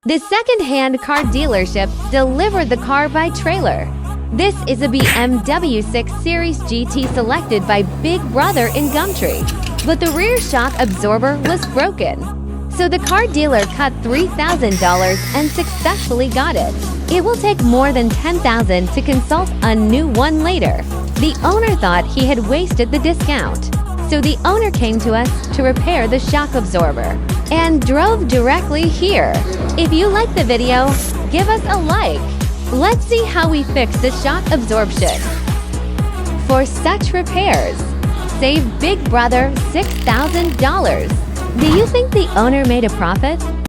The second-hand car dealership delivered the car by trailer. This is a BMW 6 Series GT selected by Big Brother in Gumtree, but the rear shock absorber was broken. So the car dealer cut $3,000 and successfully got it. It will take more than $10,000 to consult a new one later. The owner thought he had wasted the discount. So the owner came to us to repair the shock absorber and drove directly here. If you like the video, give us a like. Let's see how we fix the shock absorption. For such repairs, save Big Brother $6,000. Do you think the owner made a profit?